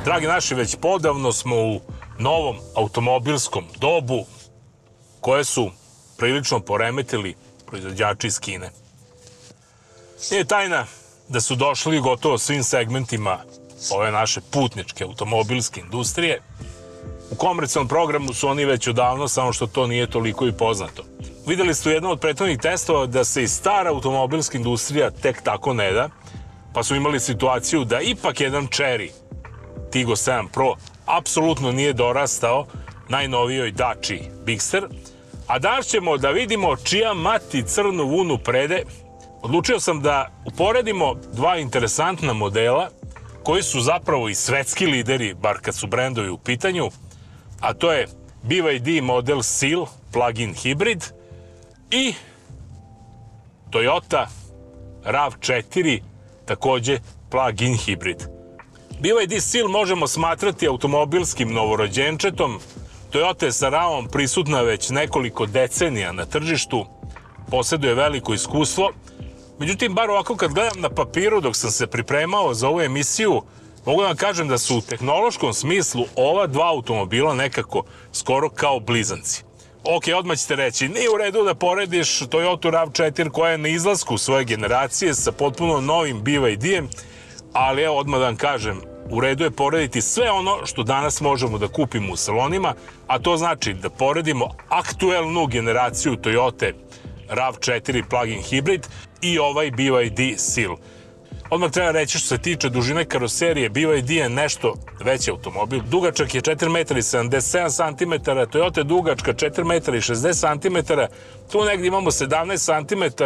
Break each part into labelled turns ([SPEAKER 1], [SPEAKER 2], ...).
[SPEAKER 1] Dragi naši, već podavno smo u novom automobilskom dobu koje su prilično poremetili proizvođači iz Kine. Nije tajna da su došli gotovo svim segmentima ove naše putničke automobilske industrije. U komercijalnom programu su oni već odavno, samo što to nije toliko i poznato. Videli ste u jednom od prethodnih testova da se i stara automobilska industrija tek tako ne da, pa su imali situaciju da ipak jedan Chery Tiggo 7 Pro apsolutno nije dorastao najnovijoj Dacia Bigster, a danas ćemo da vidimo čija mati crnu vunu prede. Odlučio sam da uporedimo dva interesantna modela koji su zapravo i svetski lideri, bar kad su brendovi u pitanju, a to je BYD model Seal plug-in hibrid i Toyota RAV4 takođe plug-in hibrid. BYD Seal možemo smatrati automobilskim novorođenčetom. Toyota je sa RAV-om prisutna već nekoliko decenija na tržištu, posjeduje veliko iskustvo. Međutim, bar ovako kad gledam na papiru dok sam se pripremao za ovu emisiju, mogu da vam kažem da su u tehnološkom smislu ova dva automobila nekako skoro kao blizanci. Ok, odmah ćete reći, nije u redu da porediš Toyota RAV4 koja je na izlasku svoje generacije sa potpuno novim BYD-em, ali evo odmah da vam kažem, u redu je porediti sve ono što danas možemo da kupimo u salonima, a to znači da poredimo aktuelnu generaciju Toyota RAV4 plug-in hibrid i ovaj BYD Seal. Odmah treba reći što se tiče dužine karoserije, BYD je nešto veći automobil. Dugačak je 4,77 cm, Toyota je dugačka 4,60 cm. Tu negdje imamo 17 cm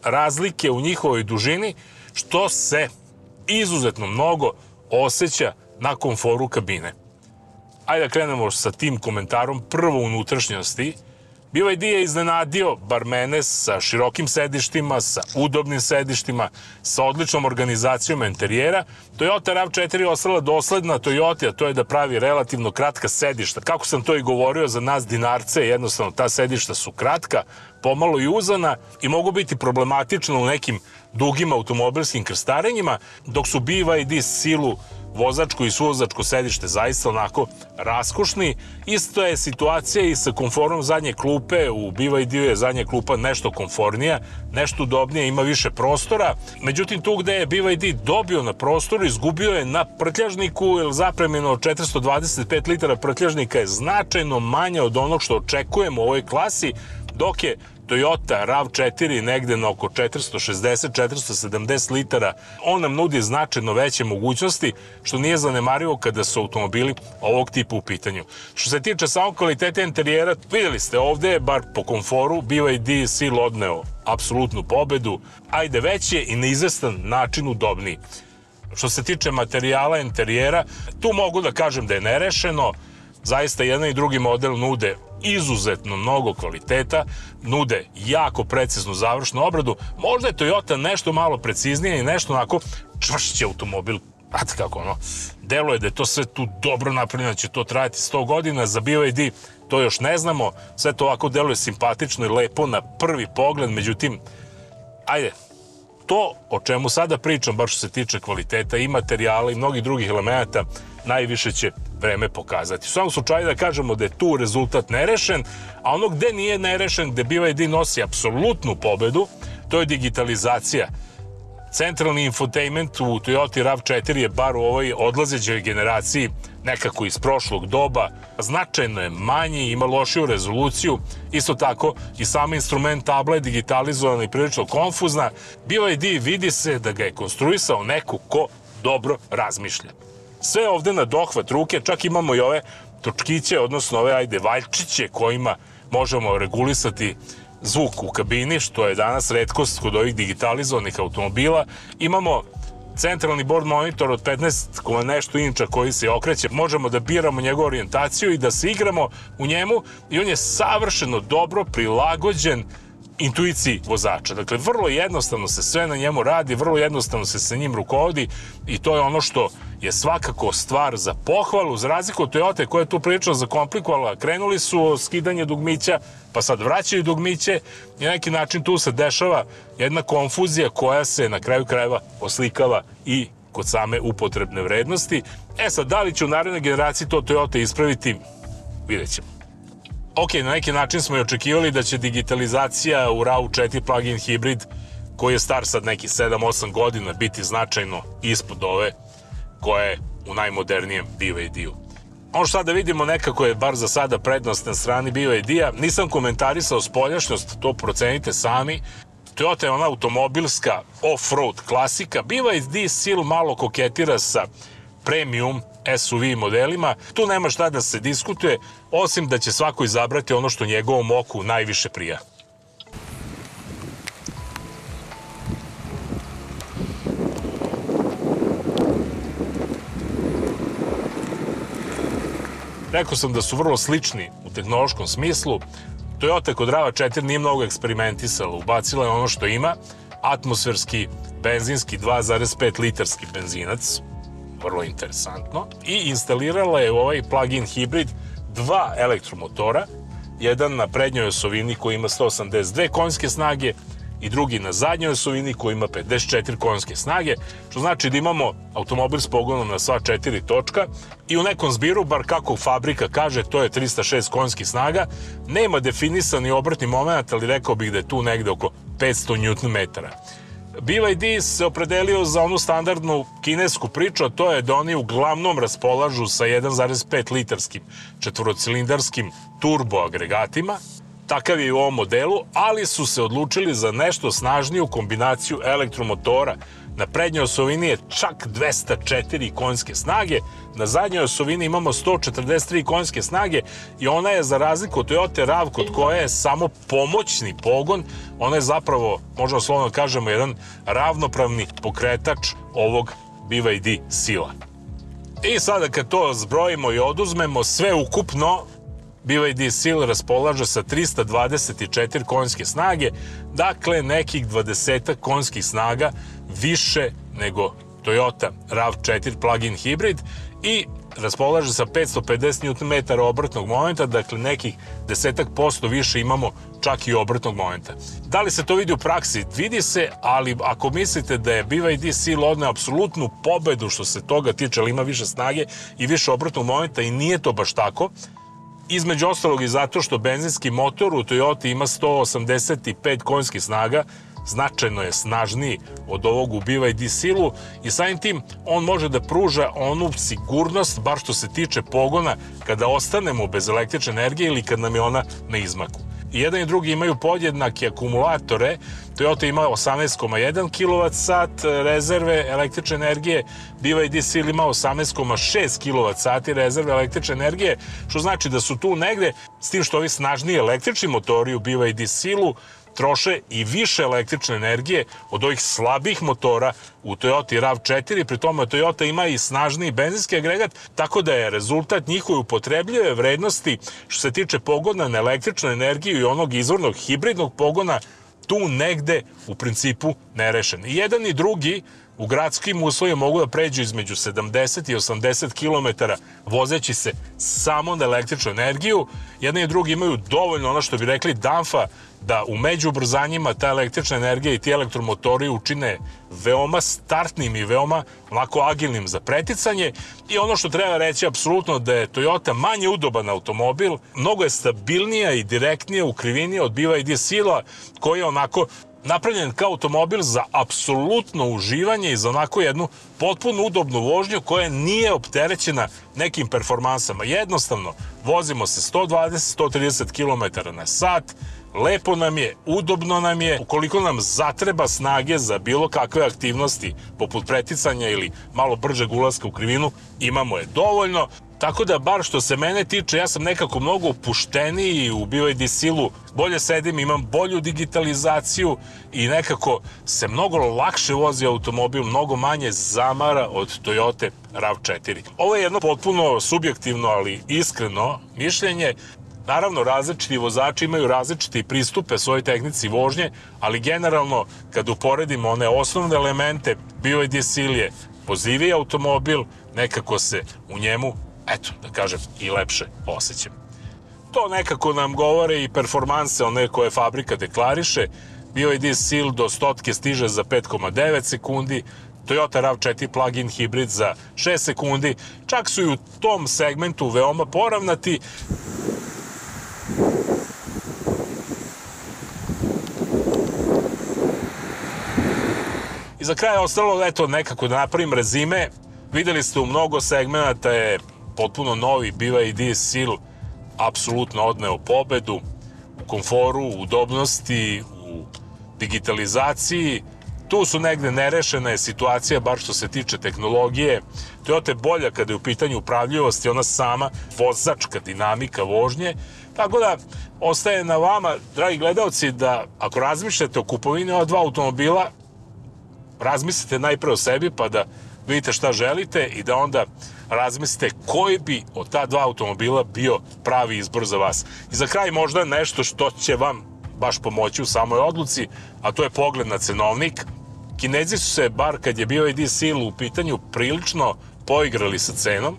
[SPEAKER 1] razlike u njihovoj dužini, što se izuzetno mnogo osjeća na komforu kabine. Ajde da krenemo sa tim komentarom. Prvo, unutrašnjosti. BYD je iznenadio, bar mene, sa širokim sedištima, sa udobnim sedištima, sa odličnom organizacijom interijera. Toyota RAV4 je ostala dosledna Toyota, a to je da pravi relativno kratka sedišta. Kako sam to i govorio, za nas dinarce, jednostavno ta sedišta su kratka, pomalo i uzana i mogu biti problematična u nekim dugim automobilskim krstarenjima, dok su BYD Sealu vozačko i suvozačko sedište zaista onako raskošni. Isto je situacija i sa komforom zadnje klupe. U BYD-u je zadnja klupa nešto komfornija, nešto udobnija, ima više prostora. Međutim, tu gde je BYD dobio na prostoru, izgubio je na prtljažniku, jer zapremljeno od 425 litara prtljažnika je značajno manje od onog što očekujemo u ovoj klasi, dok je Toyota RAV4 negde na oko 460-470 litara. On nam nudi značajno veće mogućnosti, što nije zanemarivo kada su automobili ovog tipa u pitanju. Što se tiče samog kvaliteta interijera, vidjeli ste ovde, bar po komforu, BYD Seal odneo apsolutnu pobedu. Ajde, već je i na izvestan način udobniji. Što se tiče materijala interijera, tu mogu da kažem da je nerešeno. Zaista jedan i drugi model nude izuzetno mnogo kvaliteta, nude jako preciznu završnu obradu. Možda je Toyota nešto malo preciznija i nešto onako čvršći automobil. Znate kako ono, deluje da je to sve tu dobro napravljeno, da će to trajati 100 godina. Za BYD to još ne znamo, sve to ovako deluje simpatično i lepo na prvi pogled, međutim, ajde, to o čemu sada pričam, baš što se tiče kvaliteta i materijala i mnogih drugih elemenata, najviše će vreme pokazati. U svakom slučaju da kažemo da je tu rezultat nerešen, a ono gde nije nerešen, gde BYD nosi apsolutnu pobedu, to je digitalizacija. Centralni infotainment u Toyota RAV4 je bar u ovoj odlazećoj generaciji nekako iz prošlog doba, značajno je manji, ima lošiju rezoluciju, isto tako i sam instrument tabla je digitalizovana i prilično konfuzna. BYD vidi se da ga je konstruisao neko ko dobro razmišlja. Sve ovde na dohvat ruke, čak imamo i ove točkiće, odnosno ove valjčiće kojima možemo regulisati zvuk u kabini, što je danas retkost kod ovih digitalizovanih automobila. Imamo centralni board monitor od 15 nešto inča koji se okreće. Možemo da biramo njegovu orijentaciju i da se igramo u njemu i on je savršeno dobro prilagođen intuiciji vozača. Dakle, vrlo jednostavno se sve na njemu radi, vrlo jednostavno se sa njim rukovodi i to je ono što je svakako stvar za pohvalu, za razliku od Toyota koja je tu prilično zakomplikovala. Krenuli su skidanje dugmića, pa sad vraćaju dugmiće i na neki način tu se dešava jedna konfuzija koja se na kraju krajeva oslikava i kod same upotrebne vrednosti. Sad, da li će u narednoj generaciji to Toyota ispraviti, vidjet ćemo. Ok, na neki način smo i očekivali da će digitalizacija u RAV4 plug-in hibrid, koji je star sad neki 7-8 godina, biti značajno ispod ove koja je u najmodernijem BYD-u. Ono što sada vidimo nekako je bar za sada prednost na strani BYD-a. Nisam komentarisao spoljašnjost, to procenite sami. Toyota je ona automobilska off-road klasika. BYD Seal malo koketira sa premium SUV modelima. Tu nema šta da se diskutuje, osim da će svako izabrati ono što njegovom oku najviše prija. Rekao sam da su vrlo slični u tehnološkom smislu. Toyota kod RAV4 nije mnogo eksperimentisala, ubacila je ono što ima, atmosferski, benzinski, 2,5 litarski benzinac, vrlo interesantno, i instalirala je ovaj plug-in hibrid 2 elektromotora, jedan na prednjoj osovini koji ima 182 konjske snage i drugi na zadnjoj osovini koji ima 54 konjske snage, što znači da imamo automobil s pogonom na sva 4 točka i u nekom zbiru, bar kako fabrika kaže, to je 306 konjskih snaga, nema definisani obrtni moment, ali rekao bih da je tu negde oko 500 Nm. BYD se opredelio za onu standardnu kinesku priču, a to je da oni uglavnom raspolažu sa 1,5 litarskim četvorocilindarskim turbo agregatima. Takav je i u ovom modelu, ali su se odlučili za nešto snažniju kombinaciju elektromotora. Na prednjoj osovini je čak 204 konjske snage, na zadnjoj osovini imamo 143 konjske snage i ona je, za razliku od Toyota RAV, kod koje je samo pomoćni pogon, ona je zapravo, možemo slovno kažemo, jedan ravnopravni pokretač ovog BYD Seala. I sada kad to zbrojimo i oduzmemo, sve ukupno BYD Seal raspolaže sa 324 konjske snage, dakle nekih 20 konjskih snaga više nego Toyota RAV4 plug-in hibrid i raspolaže sa 550 Nm obrtnog momenta, dakle nekih 10% više imamo čak i obrtnog momenta. Da li se to vidi u praksi? Vidi se, ali ako mislite da je BYD Seal odneo apsolutnu pobedu što se toga tiče, ali ima više snage i više obrtnog momenta, i nije to baš tako. Između ostalog i zato što benzinski motor u Toyota ima 185 konjskih snaga, značajno je snažniji od ovog u BYD Sealu i samim tim on može da pruža onu sigurnost, bar što se tiče pogona, kada ostanemo bez električne energije ili kad nam je ona na izmaku. I jedan i drugi imaju podjednake akumulatore. Toyota ima 18,1 kWh rezerve električne energije, BYD Seal ima 18,6 kWh rezerve električne energije, što znači da su tu negde, s tim što ovi snažniji električni motori u BYD Sealu troše i više električne energije od ovih slabih motora u Toyota RAV4, pri tome Toyota ima i snažniji benzinski agregat, tako da je rezultat njihove upotrebljive vrednosti što se tiče pogona na električnu energiju i onog izvornog hibridnog pogona tu negde u principu nerešen. I jedan i drugi u gradskim uslovima mogu da pređu između 70 i 80 km vozeći se samo na električnu energiju. Jedan i drugi imaju dovoljno, ono što bi rekli, damfa, da u međubrzanjima ta električna energija i ti elektromotori učine veoma startnim i veoma onako agilnim za preticanje. I ono što treba reći apsolutno da je Toyota manje udoban automobil, mnogo je stabilnija i direktnija u krivini od BYD Seala, koji je onako napravljen kao automobil za apsolutno uživanje i za onako jednu potpuno udobnu vožnju koja nije opterećena nekim performansama. Jednostavno, vozimo se 120-130 km na sat, lepo nam je, udobno nam je, ukoliko nam zatreba snage za bilo kakve aktivnosti, poput preticanja ili malo bržeg ulaska u krivinu, imamo je dovoljno. Tako da, bar što se mene tiče, ja sam nekako mnogo opušteniji u BYD Sealu, bolje sedim, imam bolju digitalizaciju i nekako se mnogo lakše vozi automobil, mnogo manje zamara od Toyota RAV4. Ovo je jedno potpuno subjektivno, ali iskreno mišljenje. Naravno, različiti vozači imaju različite pristupe svojoj tehnici vožnje, ali generalno, kad uporedimo one osnovne elemente, BYD Seal je poziviji automobil, nekako se u njemu, eto, da kažem, i lepše osjećam. To nekako nam govore i performanse one koje fabrika deklariše. BYD Seal do stotke stiže za 5,9 sekundi, Toyota RAV4 plug-in hibrid za 6 sekundi. Čak su i u tom segmentu veoma poravnati. I za kraj je ostalo, eto, nekako da napravim rezime. Videli ste, u mnogo segmenta je potpuno novi BYD Seal apsolutno odneo pobedu u komforu, u udobnosti, u digitalizaciji. Tu su negde nerešena je situacija, bar što se tiče tehnologije. Toyota je bolja kada je u pitanju upravljivosti, ona sama vozačka dinamika vožnje. Tako da, ostaje na vama, dragi gledalci, da ako razmišljate o kupovini ova dva automobila, razmislite najpre o sebi, pa da vidite šta želite i da onda razmislite koji bi od ta dva automobila bio pravi izbor za vas. I za kraj možda nešto što će vam baš pomoći u samoj odluci, a to je pogled na cenovnik. Kinezi su se, bar kad je BYD Seal u pitanju, prilično poigrali sa cenom.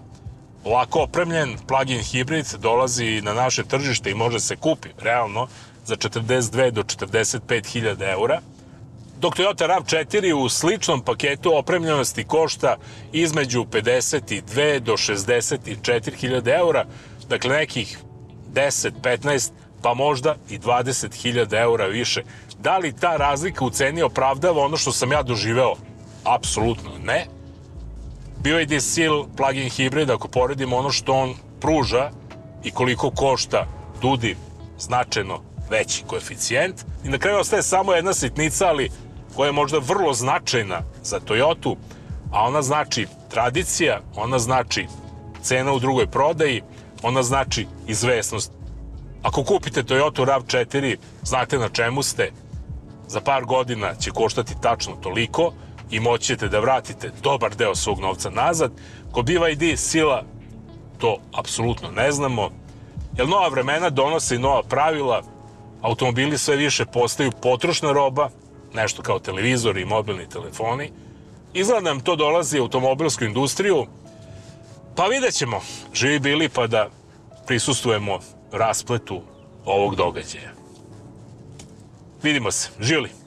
[SPEAKER 1] Ovako opremljen plug-in hibrid dolazi na naše tržište i može se kupi realno za 42 do 45 hiljada eura, dok Toyota RAV4 u sličnom paketu opremljenosti košta između 52 do 64 hiljade eura, dakle nekih 10, 15, pa možda i 20 hiljada eura više. Da li ta razlika u ceni opravdava ono što sam ja doživeo? Apsolutno ne. BYD Seal plug-in hibrid, ako poredimo ono što on pruža i koliko košta, DUDI značajno veći koeficijent. I na kraju ostaje samo jedna sitnica, ali koja je možda vrlo značajna za Toyotu, a ona znači tradicija, ona znači cena u drugoj prodaji, ona znači izvesnost. Ako kupite Toyota RAV4, znate na čemu ste, za par godina će koštati tačno toliko i moći ćete da vratite dobar deo svog novca nazad. Kod BYD Seala to apsolutno ne znamo, jer nova vremena donose i nova pravila, automobili sve više postaju potrošna roba, nešto kao televizori i mobilni telefoni. Izgleda nam to dolazi u automobilsku industriju, pa vidjet ćemo, živi bili pa da prisustvujemo raspletu ovog događaja. Vidimo se, živjeli!